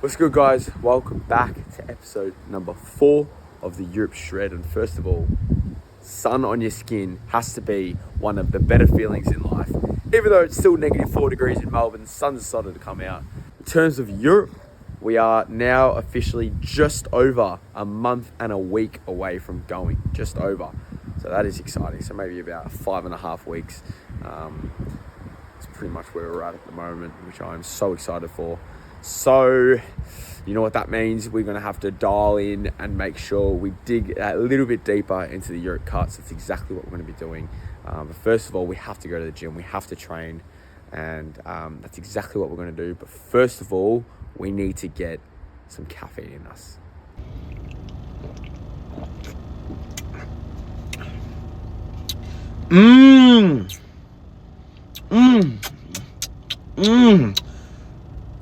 What's good, guys? Welcome back to episode number 4 of the Europe Shred. And first of all, sun on your skin has to be one of the better feelings in life. Even though it's still -4 degrees in Melbourne, the sun's started to come out. In terms of Europe, we are now officially just over a month and a week away from going. Just over. So that is exciting. So maybe about 5.5 weeks. It's pretty much where we're at the moment, which I'm so excited for. So, you know what that means? We're going to have to dial in and make sure we dig a little bit deeper into the Europe cuts. That's exactly what we're going to be doing. But first of all, we have to go to the gym. We have to train. And that's exactly what we're going to do. But first of all, we need to get some caffeine in us.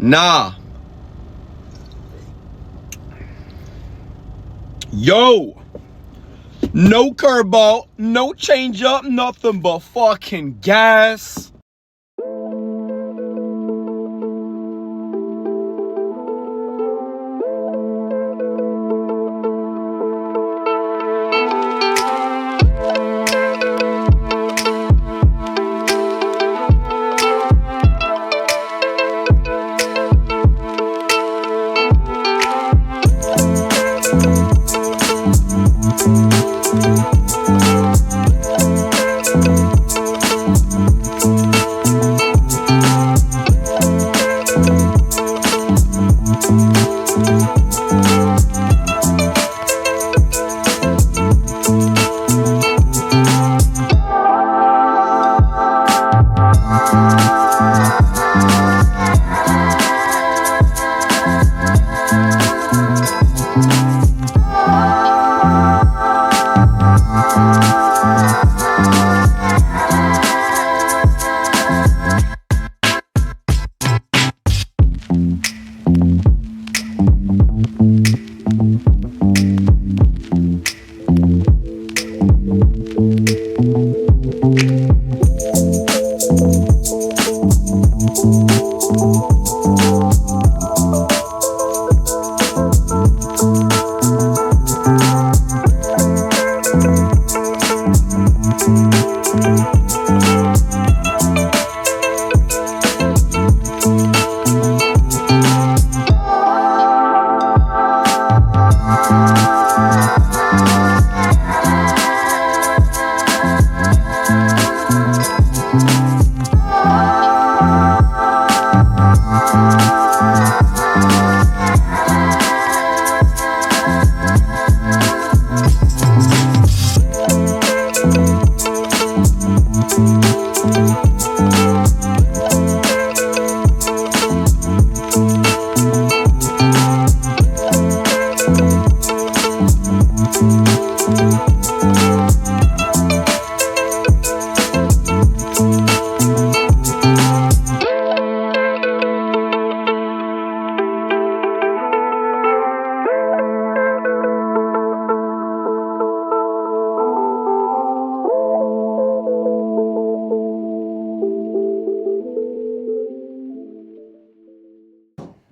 Nah. Yo. No curveball, no change up, nothing but fucking gas.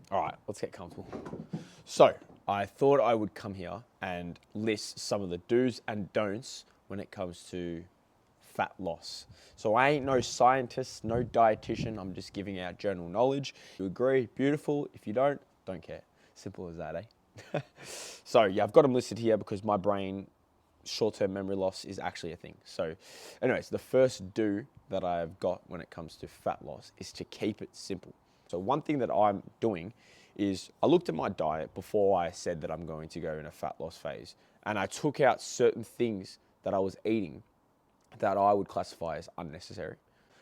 All right, let's get comfortable. So, I thought I would come here and list some of the do's and don'ts when it comes to fat loss. So I ain't no scientist, no dietitian. I'm just giving out general knowledge. If you agree, beautiful. If you don't care. Simple as that, eh? So yeah, I've got them listed here because my brain, short-term memory loss is actually a thing. So anyways, the first do that I've got when it comes to fat loss is to keep it simple. So one thing that I'm doing is I looked at my diet before I said that I'm going to go in a fat loss phase, and I took out certain things that I was eating that I would classify as unnecessary.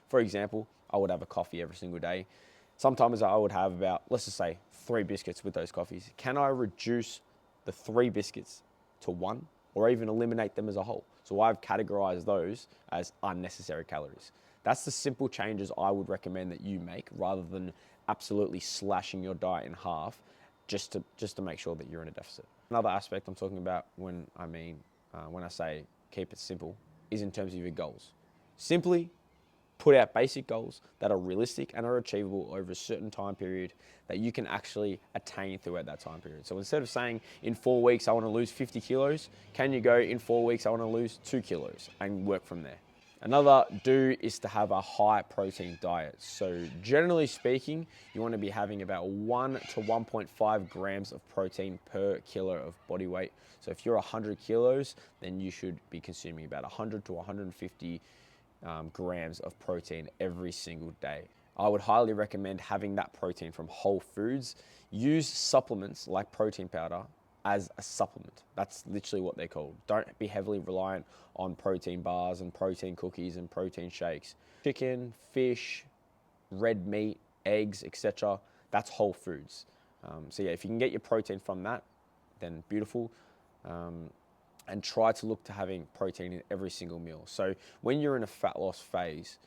For example, I would have a coffee every single day. Sometimes I would have about, let's just say, 3 biscuits with those coffees. Can I reduce the 3 biscuits to 1 or even eliminate them as a whole? So I've categorized those as unnecessary calories. That's the simple changes I would recommend that you make rather than absolutely slashing your diet in half just to make sure that you're in a deficit. Another aspect I'm talking about when I say keep it simple is in terms of your goals. Simply Put out basic goals that are realistic and are achievable over a certain time period that you can actually attain throughout that time period. So instead of saying in 4 weeks, I want to lose 50 kilos, can you go in 4 weeks, I want to lose 2 kilos and work from there? Another do is to have a high protein diet. So generally speaking, you want to be having about 1 to 1.5 grams of protein per kilo of body weight. So if you're 100 kilos, then you should be consuming about 100 to 150 grams of protein every single day. I would highly recommend having that protein from whole foods. Use supplements like protein powder as a supplement. That's literally what they're called. Don't be heavily reliant on protein bars and protein cookies and protein shakes. Chicken, fish, red meat, eggs, etc. That's whole foods. So yeah, if you can get your protein from that, then beautiful. And try to look to having protein in every single meal. So when you're in a fat loss phase,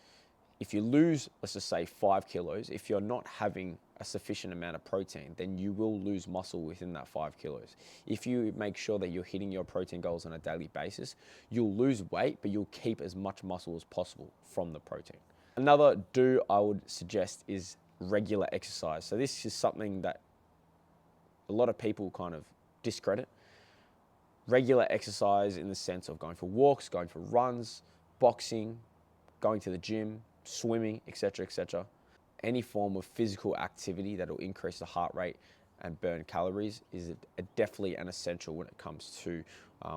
if you lose, let's just say 5 kilos, if you're not having a sufficient amount of protein, then you will lose muscle within that 5 kilos. If you make sure that you're hitting your protein goals on a daily basis, you'll lose weight, but you'll keep as much muscle as possible from the protein. Another do I would suggest is regular exercise. So this is something that a lot of people kind of discredit. Regular exercise in the sense of going for walks, going for runs, boxing, going to the gym, swimming, etc., etc. Any form of physical activity that will increase the heart rate and burn calories is definitely an essential when it comes to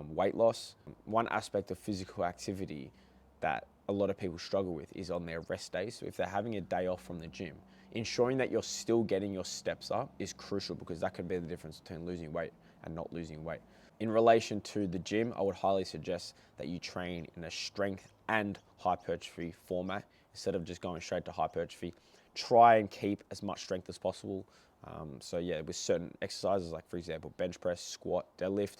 weight loss. One aspect of physical activity that a lot of people struggle with is on their rest days. So if they're having a day off from the gym, ensuring that you're still getting your steps up is crucial, because that can be the difference between losing weight and not losing weight. In relation to the gym, I would highly suggest that you train in a strength and hypertrophy format instead of just going straight to hypertrophy. Try and keep as much strength as possible. So yeah, with certain exercises, like for example, bench press, squat, deadlift,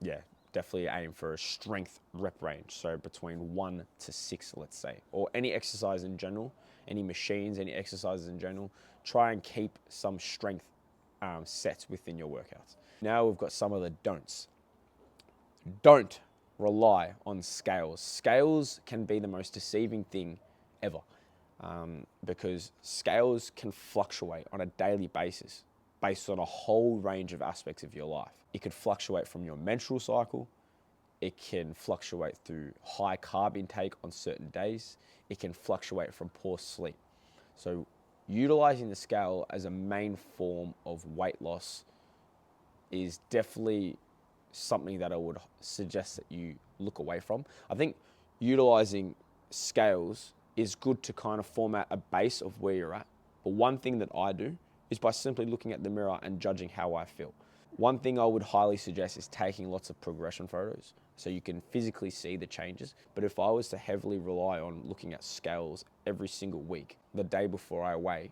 yeah, definitely aim for a strength rep range. So between 1 to 6, let's say, or any exercise in general, any machines, any exercises in general, try and keep some strength sets within your workouts. Now we've got some of the don'ts. Don't rely on scales. Scales can be the most deceiving thing ever, because scales can fluctuate on a daily basis based on a whole range of aspects of your life. It could fluctuate from your menstrual cycle. It can fluctuate through high carb intake on certain days. It can fluctuate from poor sleep. So utilizing the scale as a main form of weight loss is definitely something that I would suggest that you look away from. I think utilizing scales is good to kind of format a base of where you're at. But one thing that I do is by simply looking at the mirror and judging how I feel. One thing I would highly suggest is taking lots of progression photos so you can physically see the changes. But if I was to heavily rely on looking at scales every single week, the day before I weigh,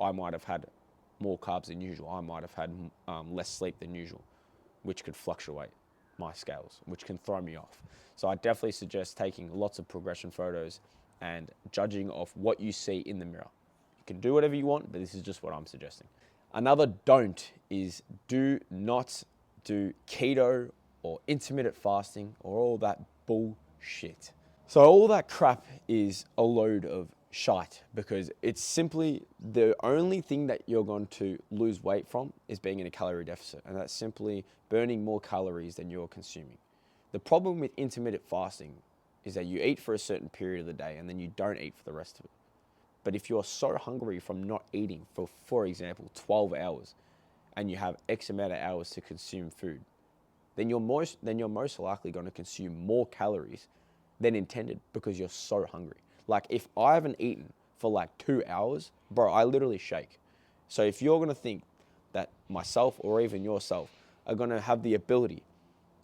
I might have had more carbs than usual. I might have had less sleep than usual, which could fluctuate my scales, which can throw me off. So I definitely suggest taking lots of progression photos and judging off what you see in the mirror. You can do whatever you want, but this is just what I'm suggesting. Another don't is do not do keto or intermittent fasting or all that bullshit. So all that crap is a load of shite, because it's simply the only thing that you're going to lose weight from is being in a calorie deficit, and that's simply burning more calories than you're consuming. The problem with intermittent fasting is that you eat for a certain period of the day and then you don't eat for the rest of it. But if you're so hungry from not eating for example, 12 hours, and you have X amount of hours to consume food, then you're most likely going to consume more calories than intended because you're so hungry. Like if I haven't eaten for like 2 hours, bro, I literally shake. So if you're going to think that myself or even yourself are going to have the ability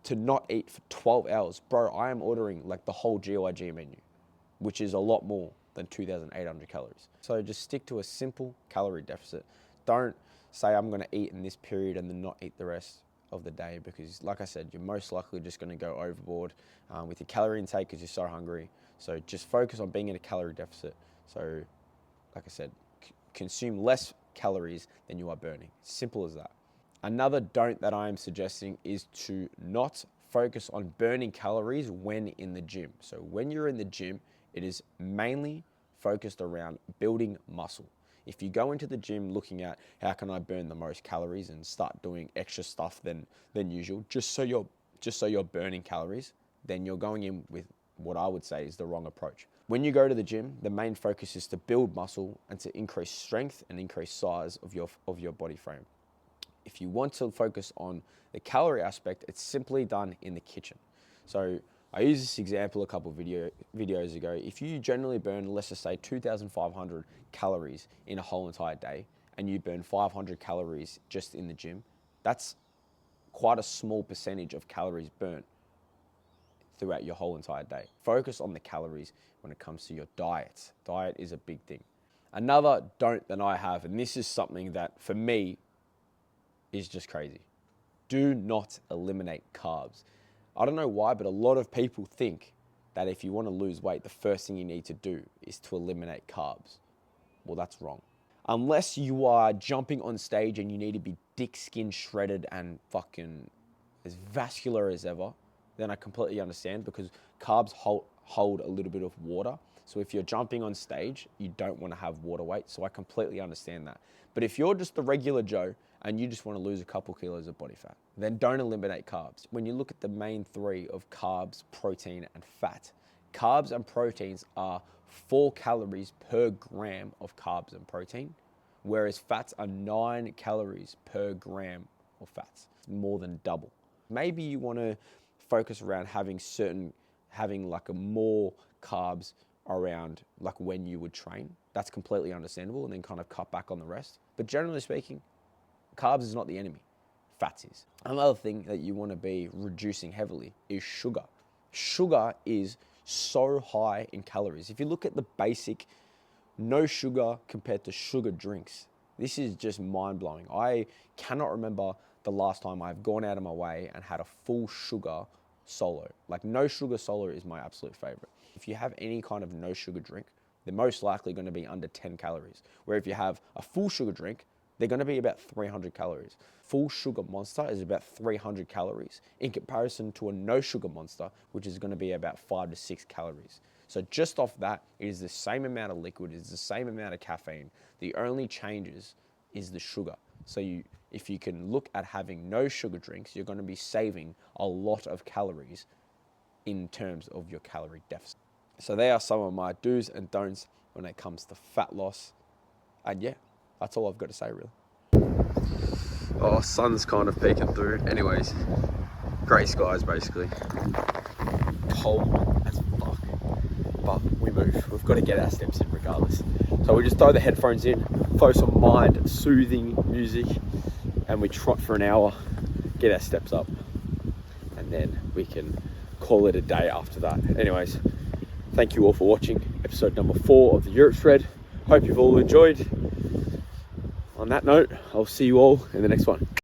to not eat for 12 hours, bro, I am ordering like the whole GYG menu, which is a lot more than 2,800 calories. So just stick to a simple calorie deficit. Don't say I'm going to eat in this period and then not eat the rest of the day, because like I said, you're most likely just going to go overboard with your calorie intake because you're so hungry. So just focus on being in a calorie deficit. So like I said, consume less calories than you are burning. Simple as that. Another don't that I am suggesting is to not focus on burning calories when in the gym. So when you're in the gym, It is mainly focused around building muscle. If you go into the gym looking at how can I burn the most calories and start doing extra stuff than usual, just so you're burning calories, then you're going in with what I would say is the wrong approach. When you go to the gym, the main focus is to build muscle and to increase strength and increase size of your body frame. If you want to focus on the calorie aspect, it's simply done in the kitchen. So I used this example a couple of videos ago. If you generally burn, let's just say 2,500 calories in a whole entire day, and you burn 500 calories just in the gym, that's quite a small percentage of calories burnt throughout your whole entire day. Focus on the calories when it comes to your diet. Diet is a big thing. Another don't that I have, and this is something that for me is just crazy. Do not eliminate carbs. I don't know why, but a lot of people think that if you want to lose weight, the first thing you need to do is to eliminate carbs. Well, that's wrong. Unless you are jumping on stage and you need to be dick skin shredded and fucking as vascular as ever, then I completely understand, because carbs hold a little bit of water. So if you're jumping on stage, you don't want to have water weight. So I completely understand that. But if you're just the regular Joe and you just want to lose a couple kilos of body fat, then don't eliminate carbs. When you look at the main three of carbs, protein, and fat, carbs and proteins are 4 calories per gram of carbs and protein, whereas fats are 9 calories per gram of fats, more than double. Maybe you want to focus around having like a more carbs around like when you would train. That's completely understandable, and then kind of cut back on the rest. But generally speaking, carbs is not the enemy, fats is. Another thing that you want to be reducing heavily is sugar. Sugar is so high in calories. If you look at the basic no sugar compared to sugar drinks, this is just mind-blowing. I cannot remember the last time I've gone out of my way and had a full sugar solo. Like no sugar solo is my absolute favorite. If you have any kind of no sugar drink, they're most likely going to be under 10 calories. Where if you have a full sugar drink, they're going to be about 300 calories. Full sugar Monster is about 300 calories in comparison to a no sugar Monster, which is going to be about 5 to 6 calories. So just off that, it is the same amount of liquid, it's the same amount of caffeine. The only changes is the sugar. So if you can look at having no sugar drinks, you're going to be saving a lot of calories in terms of your calorie deficit. So they are some of my do's and don'ts when it comes to fat loss. And yeah, that's all I've got to say really. Oh, sun's kind of peeking through. Anyways, grey skies basically. Cold as fuck. But we move. We've got to get our steps in regardless. So we just throw the headphones in, focus on mind, soothing music, and we trot for an hour, get our steps up, and then we can call it a day after that. Anyways, thank you all for watching episode number 4 of the Europe Shred. Hope you've all enjoyed. On that note, I'll see you all in the next one.